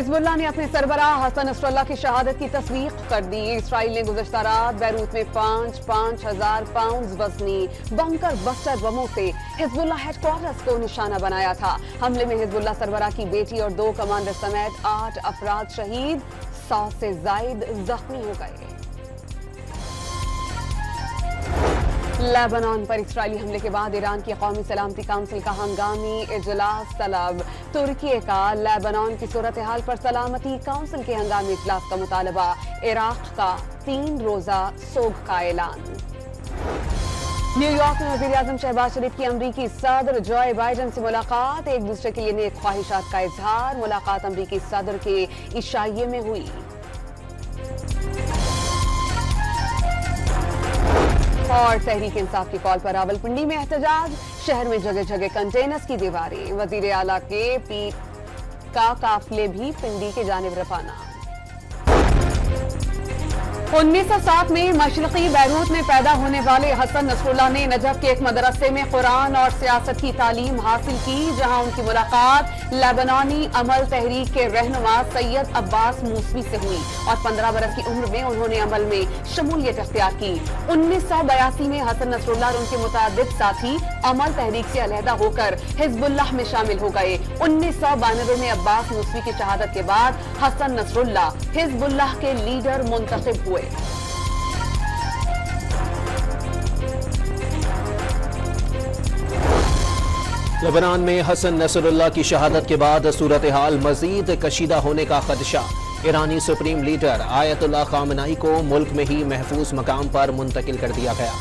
Hezbollah ने अपने सरबराह Hasan Nasrallah की शहादत की तस्दीक कर दी। इसराइल ने गुज़श्ता रात बैरूत में 5,000 पाउंड वजनी बंकर बस्टर बमों से हिजबुल्लाह हेडक्वार्टर्स को निशाना बनाया था। हमले में हिजबुल्लाह सरबराह की बेटी और 2 कमांडर समेत 8 अफराद शहीद, 100 से जायद जख्मी हो गए। लेबनान पर इसराइली हमले के बाद ईरान की कौमी सलामती काउंसिल का हंगामी इजलास तलब। तुर्की का लेबनान की सूरत हाल पर सलामती काउंसिल के हंगामी इजलास का मुतालबा। इराक का 3 रोजा सोग का ऐलान। न्यूयॉर्क में वज़ीर आज़म शहबाज शरीफ की अमरीकी सदर जो बाइडन से मुलाकात। एक दूसरे के लिए नेक ख्वाहिशात का इजहार। मुलाकात अमरीकी सदर के इशाइये में हुई। और तहरीक इंसाफ की कॉल पर रावलपिंडी में एहतजाज। शहर में जगह जगह कंटेनर्स की दीवारें। वजीर आला के पीठ का काफिले भी पिंडी के जानिब रवाना। 1907 में मशरक़ी बैरूत में पैदा होने वाले हसन नसरुल्लाह ने नजफ के एक मदरसे में कुरान और सियासत की तालीम हासिल की, जहां उनकी मुलाकात लेबनानी अमल तहरीक के रहनुमा सैयद अब्बास मूसवी से हुई और 15 बरस की उम्र में उन्होंने अमल में शमूलियत इख्तियार की। 1982 में हसन नसरुल्लाह और उनके मुतादिद साथी अमल तहरीक से अलहदा होकर हिजबुल्लाह में शामिल हो गए। 1992 में अब्बास मूसवी की शहादत के बाद हसन नसरुल्लाह हिजबुल्लाह के लीडर मुंतखब हुए। लेबनान में हसन नसरुल्लाह की शहादत के बाद सूरत हाल मजीद कशीदा होने का खदशा। ईरानी सुप्रीम लीडर आयतुल्लाह खामनाई को मुल्क में ही महफूज मकाम पर मुंतकिल कर दिया गया।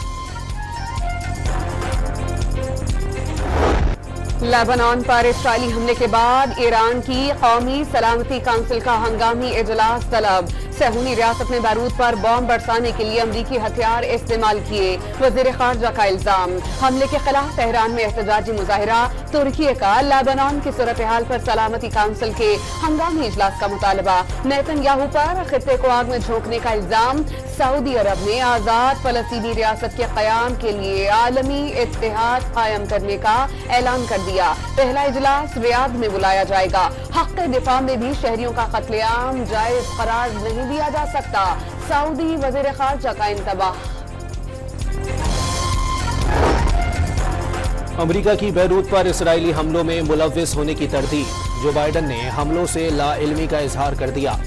लेबनान पर इसराइली हमले के बाद ईरान की कौमी सलामती काउंसिल का हंगामी इजलास तलब। सहूनी रियासत में बैरूत पर बॉम्ब बरसाने के लिए अमरीकी हथियार इस्तेमाल किए, वज़ीर ख़ारजा का इल्जाम। हमले के खिलाफ तेहरान में एहतजाजी मुजाहिरा। तुर्की का लेबनान की सूरत हाल पर सलामती काउंसिल के हंगामी इजलास का मुतालबा। नेतन्याहू पर खित्ते को आग में झोंकने का इल्जाम। सऊदी अरब ने आजाद फलस्तीनी रियासत के क़याम के लिए आलमी इत्तेहाद कायम करने का ऐलान कर दिया। पहला इजलास रियाद में बुलाया जाएगा। हक़ दिफा में भी शहरियों का कत्लेआम जायज करार नहीं दिया जा सकता। सऊदी वज़ीर ख़ारजा का इंतबाह। अमरीका की बैरूत पर इसराइली हमलों में मुलव्विस होने की तरदीद। जो बाइडन ने हमलों से लाइल्मी का इजहार कर दिया।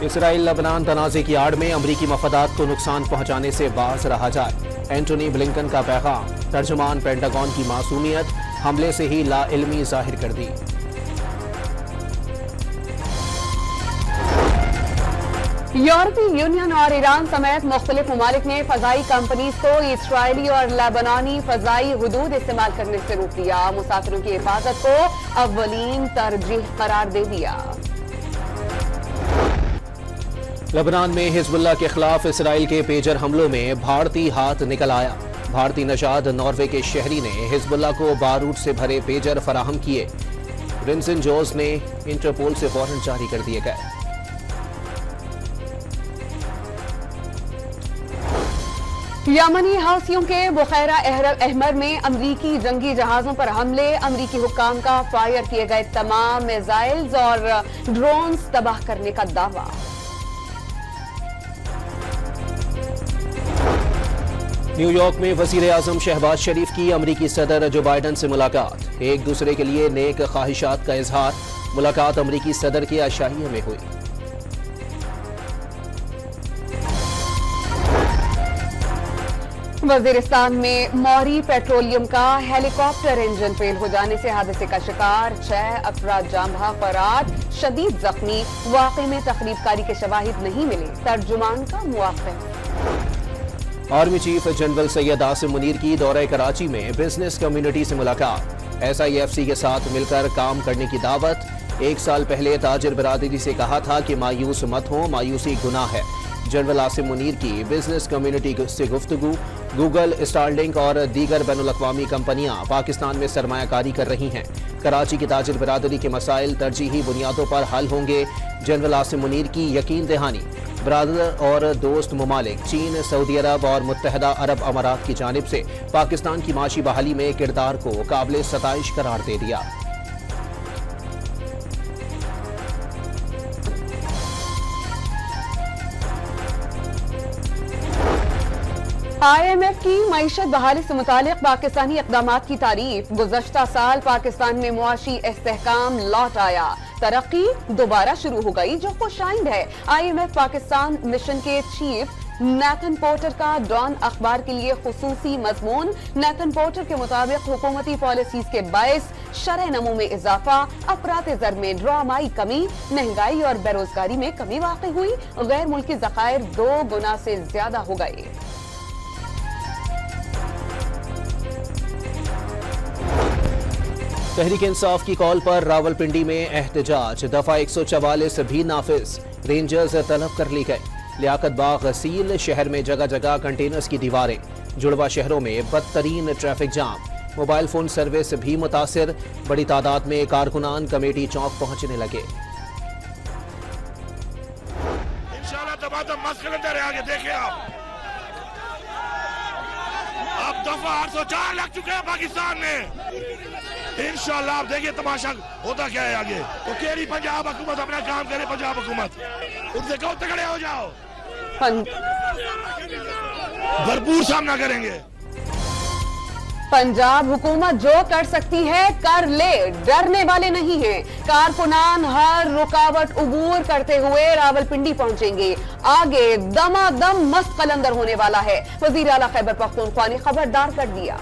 इसराइल लेबनान तनाज़े की आड़ में अमरीकी मफादात को नुकसान पहुंचाने से बाज रहा जाए। एंटोनी ब्लिंकन का पैगाम। तर्जुमान पेंटागन की मासूमियत हमले से ही लाइल्मी जाहिर कर दी। यूरोपीय यूनियन और ईरान समेत मुख्तलिफ ममालिक ने फजाई कंपनीज को इसराइली और लेबनानी फजाई हुदूद इस्तेमाल करने से रोक दिया। मुसाफिरों की हिफाजत को अव्वलीन तरजीह करार दे दिया। लेबनान में हिजबुल्लाह के खिलाफ इसराइल के पेजर हमलों में भारतीय हाथ निकल आया। भारतीय नशाद नॉर्वे के शहरी ने हिजबुल्लाह को बारूद से भरे पेजर फराहम किए। रिंसन जोस ने इंटरपोल से वारंट जारी कर दिए गए। यमनी हौसियों के बुखैरा अहमर में अमरीकी जंगी जहाजों पर हमले। अमरीकी हुक्काम का फायर किए गए तमाम मिसाइल्स और ड्रोन्स तबाह करने का दावा। न्यूयॉर्क में वज़ीर आज़म शहबाज शरीफ की अमरीकी सदर जो बाइडन से मुलाकात। एक दूसरे के लिए नेक ख्वाहिशात का इजहार। मुलाकात अमरीकी सदर के आशाइये में हुई। वजीरिस्तान में मौरी पेट्रोलियम का हेलीकॉप्टर इंजन फेल हो जाने से हादसे का शिकार 6 अफराद जाँ बहक और 8 शदीद जख्मी। वाक़े में तखरीबकारी के शवाहिद नहीं मिले। तर्जुमान का मुआफ़िक़। Army chief general Syed Asim Munir की दौरे कराची में बिजनेस कम्युनिटी से मुलाकात। SIFC के साथ मिलकर काम करने की दावत। 1 साल पहले ताजिर बरादरी से कहा था कि मायूस मत हो, मायूसी गुनाह है। जनरल आसिम मुनीर की बिजनेस कम्युनिटी से गुफ्तगू। गूगल, स्टारलिंक और दीगर बैनुल-अक़वामी कंपनियां पाकिस्तान में सरमायाकारी कर रही हैं। कराची की ताजिर बरादरी के मसाइल तरजीही बुनियादों पर हल होंगे। जनरल आसिम मुनीर की यकीन दहानी। ब्रादर और दोस्त ममालिक चीन, सऊदी अरब और मुत्तहदा अरब अमारात की जानिब से पाकिस्तान की माशी बहाली में किरदार को काबिल सताइश करार दे दिया। IMF की मईशत बहाली से मुतालिक पाकिस्तानी इक़दामात की तारीफ। गुज़श्ता साल पाकिस्तान में मुआशी इस्तेहकाम लौट आया, तरक्की दोबारा शुरू हो गई, जो खुशाइंद है। IMF पाकिस्तान मिशन के चीफ नेथन पोर्टर का डॉन अखबार के लिए खुसूसी मजमून। नेथन पोर्टर के मुताबिक हुकूमती पॉलिसीज के बायस शरह नमो में इजाफा, अफरात ज़र में ड्रामाई कमी, महंगाई और बेरोजगारी में कमी वाक़ई हुई, गैर मुल्की ज़खायर 2 गुना से ज्यादा हो गए। तहरीक इंसाफ की कॉल पर रावलपिंडी में एहतजाज, दफा 144 भी नाफिज, रेंजर्स तलब कर ली गए। लियाकत बाग सील, शहर में जगह जगह कंटेनर्स की दीवारें, जुड़वा शहरों में बदतरीन traffic jam, mobile phone service भी मुतासिर, बड़ी तादाद में कारकुनान कमेटी चौक पहुंचने लगे। इंशाल्लाह तबादम मस्त कलंदर है, आगे देखें आप। अब दफा 804 लग चुके हैं पाकिस्तान में। इंशाल्लाह आप देखिए तमाशा होता क्या है आगे। तो केरी पंजाब हुकूमत अपना काम करे, पंजाब हुकूमत उनसे कहो तगड़े हो जाओ, भरपूर सामना करेंगे। पंजाब हुकूमत जो कर सकती है कर ले, डरने वाले नहीं हैं। कारकुनान हर रुकावट उबूर करते हुए रावलपिंडी पहुंचेंगे। आगे दमादम मस्त कलंदर होने वाला है। वजीर आला खैबर पख्तूनख्वा ने खबरदार कर दिया।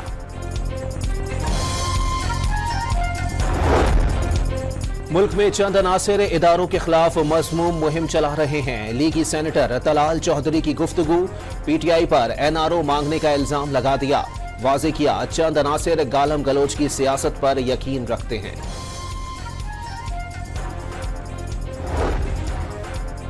मुल्क में चंद अनासिर इदारों के खिलाफ मज़मूम मुहिम चला रहे हैं। लीगी सेनेटर तलाल चौधरी की गुफ्तगू, PTI पर NRO मांगने का इल्जाम लगा दिया। वाज़े किया, चंद अनासिर गालम गलोच की सियासत पर यकीन रखते हैं।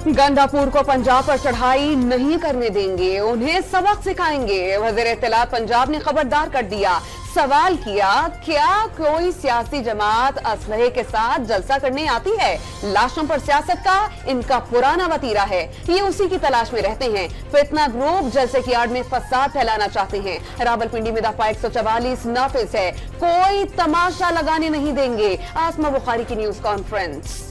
गंडापुर को पंजाब पर चढ़ाई नहीं करने देंगे, उन्हें सबक सिखाएंगे। वज़ीर इत्तलात पंजाब ने खबरदार कर दिया। सवाल किया, क्या कोई सियासी जमात असलहे के साथ जलसा करने आती है? लाशों पर सियासत का इनका पुराना वतीरा है, ये उसी की तलाश में रहते हैं। फितना ग्रुप जलसे की आड़ में फसाद फैलाना चाहते हैं। रावलपिंडी में दफा 144 नाफिज है, कोई तमाशा लगाने नहीं देंगे। आसमा बुखारी की न्यूज कॉन्फ्रेंस।